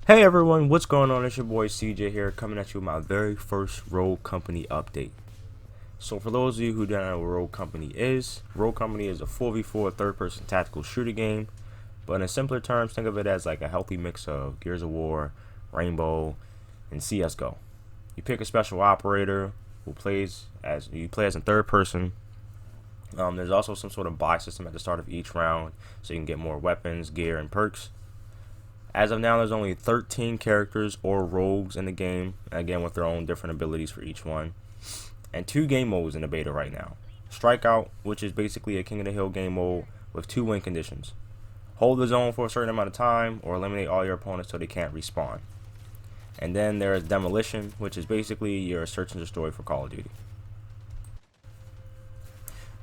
Hey everyone, what's going on? It's your boy CJ here, coming at you with my very first Rogue Company update. So for those of you who don't know what Rogue Company is a 4v4 third-person tactical shooter game, but in simpler terms, think of it as like a healthy mix of Gears of War, Rainbow, and CSGO. You pick a special operator who plays as you play as in third person. There's also some sort of buy system at the start of each round, so you can get more weapons, gear, and perks. As of now, there's only 13 characters or rogues in the game, again with their own different abilities for each one, and 2 game modes in the beta right now. Strikeout, which is basically a King of the Hill game mode with 2 win conditions. Hold the zone for a certain amount of time or eliminate all your opponents so they can't respawn. And then there's Demolition, which is basically your search and destroy for Call of Duty.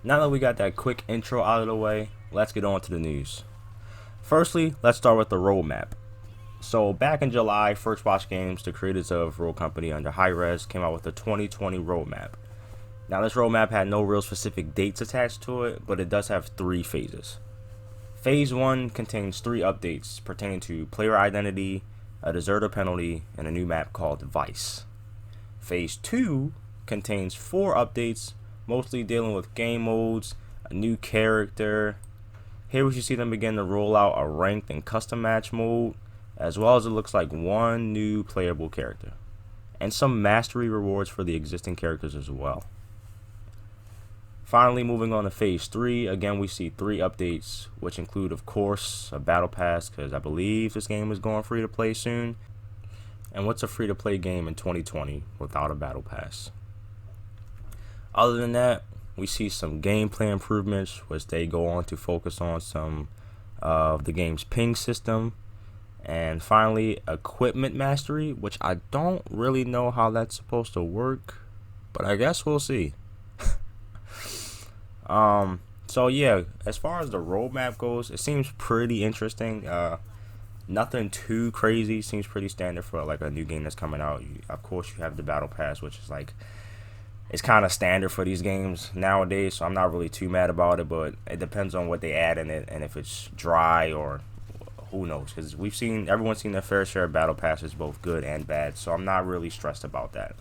Now that we got that quick intro out of the way, let's get on to the news. Firstly, let's start with the roadmap. So back in July, First Watch Games, the creators of Rogue Company under Hi-Rez, came out with the 2020 roadmap. Now this roadmap had no real specific dates attached to it, but it does have 3 phases. Phase 1 contains 3 updates pertaining to player identity, a deserter penalty, and a new map called Vice. Phase 2 contains 4 updates, mostly dealing with game modes, a new character. Here we should see them begin to roll out a ranked and custom match mode, as well as it looks like 1 new playable character, and some mastery rewards for the existing characters as well. Finally, moving on to Phase 3, again we see 3 updates, which include of course a battle pass, because I believe this game is going free to play soon. And what's a free to play game in 2020 without a battle pass? Other than that, we see some gameplay improvements, which they go on to focus on some of the game's ping system. And finally, equipment mastery, which I don't really know how that's supposed to work, but I guess we'll see. So yeah, as far as the roadmap goes, it seems pretty interesting. Nothing too crazy. Seems pretty standard for like a new game that's coming out. Of course, you have the battle pass, which is like, it's kind of standard for these games nowadays, so I'm not really too mad about it, but it depends on what they add in it and if it's dry or who knows, because everyone's seen their fair share of battle passes, both good and bad, so I'm not really stressed about that.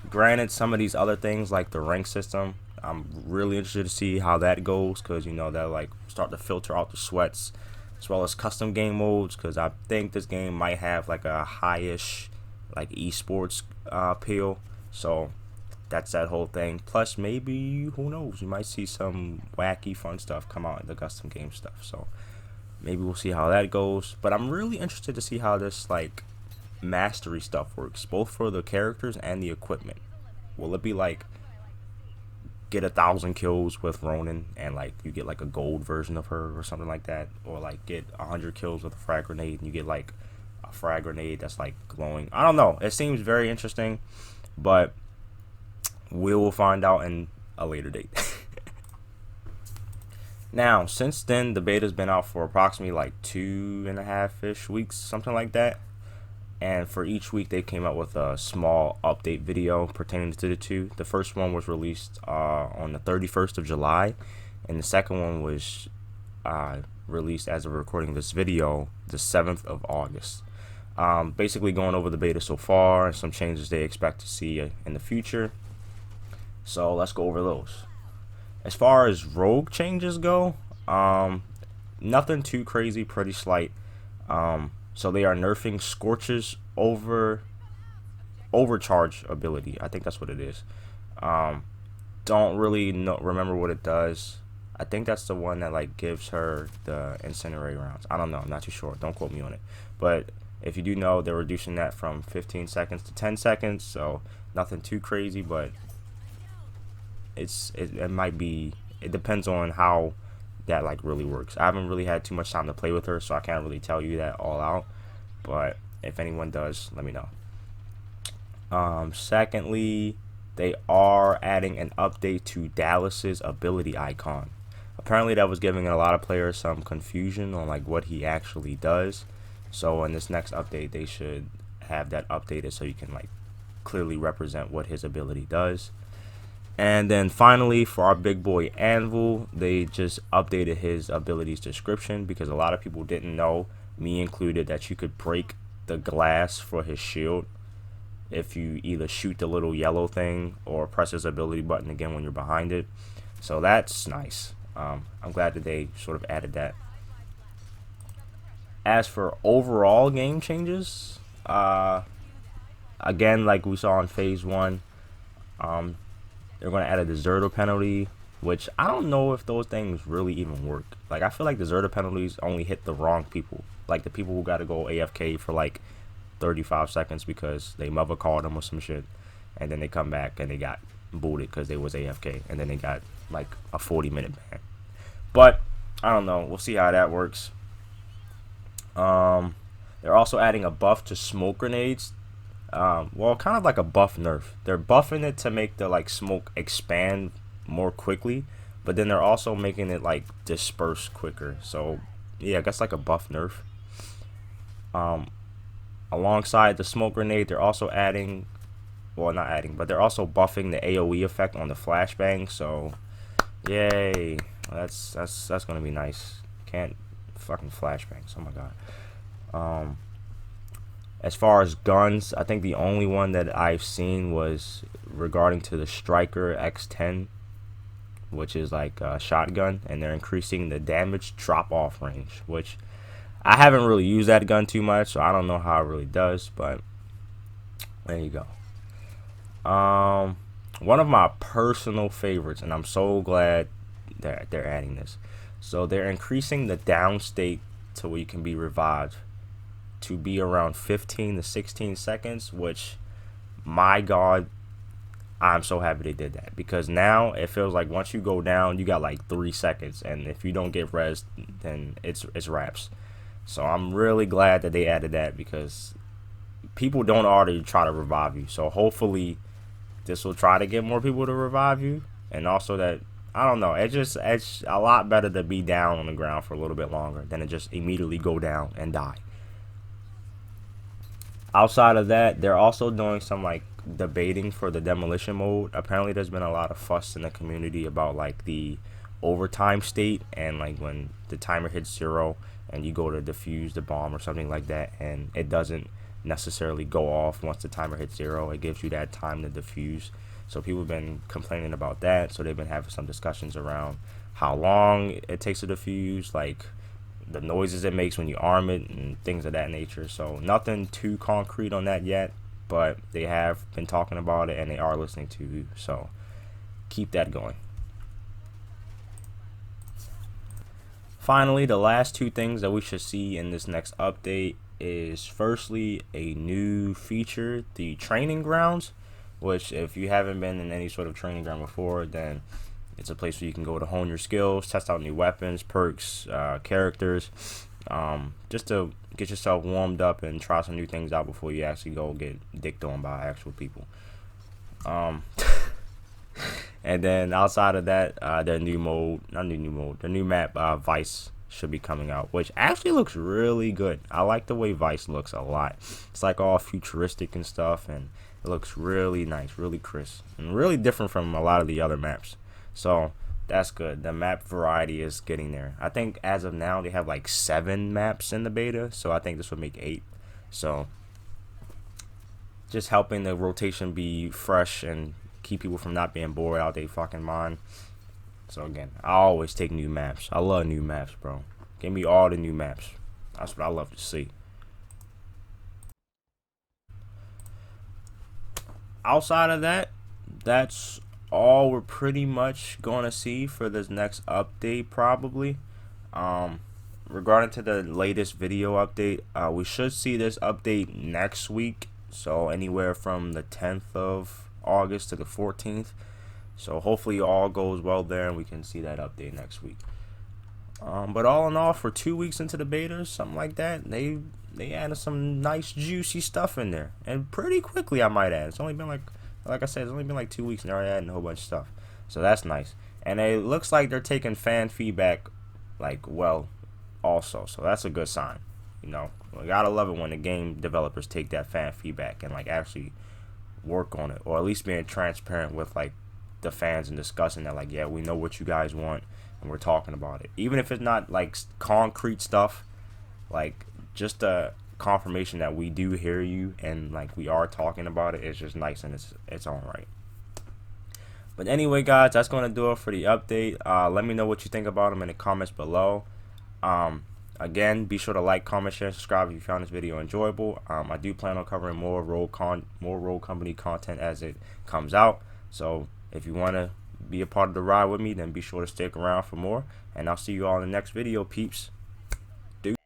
Granted, some of these other things like the rank system, I'm really interested to see how that goes, because they'll like start to filter out the sweats, as well as custom game modes, because I think this game might have like a high-ish like esports appeal, so that's that whole thing. Plus maybe, who knows, you might see some wacky fun stuff come out in the custom game stuff, so maybe we'll see how that goes. But I'm really interested to see how this like mastery stuff works, both for the characters and the equipment. Will it be like get 1,000 kills with Ronin and like you get like a gold version of her or something like that, or like get 100 kills with a frag grenade and you get like a frag grenade that's like glowing? I don't know, it seems very interesting, but we will find out in a later date. Now, since then, the beta's been out for approximately like 2.5-ish weeks, something like that. And for each week, they came out with a small update video pertaining to the 2. The first one was released on the 31st of July, and the second one was released as of recording this video, the 7th of August. Basically going over the beta so far and some changes they expect to see in the future. So let's go over those. As far as rogue changes go, nothing too crazy, pretty slight. So they are nerfing Scorch's overcharge ability. I think that's what it is. Don't really remember what it does. I think that's the one that like gives her the incinerate rounds. I don't know. I'm not too sure. Don't quote me on it. But if you do know, they're reducing that from 15 seconds to 10 seconds. So nothing too crazy, but it might be. It depends on how that like really works. I haven't really had too much time to play with her, so I can't really tell you that all out. But if anyone does, let me know. Secondly, they are adding an update to Dallas's ability icon. Apparently that was giving a lot of players some confusion on like what he actually does. So in this next update, they should have that updated so you can like clearly represent what his ability does. And then finally, for our big boy Anvil, they just updated his abilities description because a lot of people didn't know, me included, that you could break the glass for his shield if you either shoot the little yellow thing or press his ability button again when you're behind it. So that's nice. I'm glad that they sort of added that. As for overall game changes, again, like we saw in phase 1, they're going to add a deserter penalty, which I don't know if those things really even work. Like, I feel like deserter penalties only hit the wrong people, like the people who got to go AFK for like 35 seconds because they mother called them or some shit, and then they come back and they got booted because they was AFK, and then they got like a 40-minute ban. But I don't know, we'll see how that works. They're also adding a buff to smoke grenades. Well, kind of like a buff nerf. They're buffing it to make the like smoke expand more quickly, but then they're also making it like disperse quicker. So yeah, I guess like a buff nerf. Alongside the smoke grenade, they're also adding, well, not adding, but they're also buffing the AOE effect on the flashbang. So yay, that's gonna be nice. Can't fucking flashbangs. Oh my god. As far as guns, I think the only one that I've seen was regarding to the Striker X10, which is like a shotgun, and they're increasing the damage drop-off range, which I haven't really used that gun too much, so I don't know how it really does, but there you go. One of my personal favorites, and I'm so glad that they're adding this. So they're increasing the down state to where you can be revived to be around 15 to 16 seconds, which, my god, I'm so happy they did that, because now it feels like once you go down, you got like 3 seconds, and if you don't get rezzed, then it's wraps. So I'm really glad that they added that, because people don't already try to revive you. So hopefully this will try to get more people to revive you, and also that, I don't know, it's a lot better to be down on the ground for a little bit longer than to just immediately go down and die. Outside of that, they're also doing some like debating for the demolition mode. Apparently there's been a lot of fuss in the community about like the overtime state, and like when the timer hits 0 and you go to defuse the bomb or something like that, and it doesn't necessarily go off once the timer hits 0. It gives you that time to defuse. So people have been complaining about that. So they've been having some discussions around how long it takes to defuse, like the noises it makes when you arm it, and things of that nature. So nothing too concrete on that yet, but they have been talking about it, and they are listening to you. So keep that going. Finally, the last 2 things that we should see in this next update is, firstly, a new feature, the training grounds, which if you haven't been in any sort of training ground before, then it's a place where you can go to hone your skills, test out new weapons, perks, characters, just to get yourself warmed up and try some new things out before you actually go get dicked on by actual people. And then outside of that, the new map, Vice, should be coming out, which actually looks really good. I like the way Vice looks a lot. It's like all futuristic and stuff, and it looks really nice, really crisp, and really different from a lot of the other maps. So that's good. The map variety is getting there. I think as of now they have like 7 maps in the beta, so I think this would make 8. So just helping the rotation be fresh and keep people from not being bored out their fucking mind. So again, I always take new maps. I love new maps, bro. Give me all the new maps. That's what I love to see. Outside of that, that's all we're pretty much going to see for this next update, probably. Regarding to the latest video update, we should see this update next week, so anywhere from the 10th of August to the 14th. So hopefully all goes well there, and we can see that update next week. But all in all, for 2 weeks into the beta, something like that, they added some nice juicy stuff in there, and pretty quickly, I might add. It's only been like I said, it's only been like 2 weeks, and they're already adding a whole bunch of stuff. So that's nice. And it looks like they're taking fan feedback like well also. So that's a good sign. You know, I gotta love it when the game developers take that fan feedback and like actually work on it, or at least being transparent with like the fans and discussing that, like, yeah, we know what you guys want and we're talking about it, even if it's not like concrete stuff, like just a confirmation that we do hear you and like we are talking about it is just nice in its own right. But anyway, guys, that's going to do it for the update. Let me know what you think about them in the comments below. Again, be sure to like, comment, share, and subscribe if you found this video enjoyable. I do plan on covering more road company content as it comes out. So if you want to be a part of the ride with me, then be sure to stick around for more. And I'll see you all in the next video, peeps.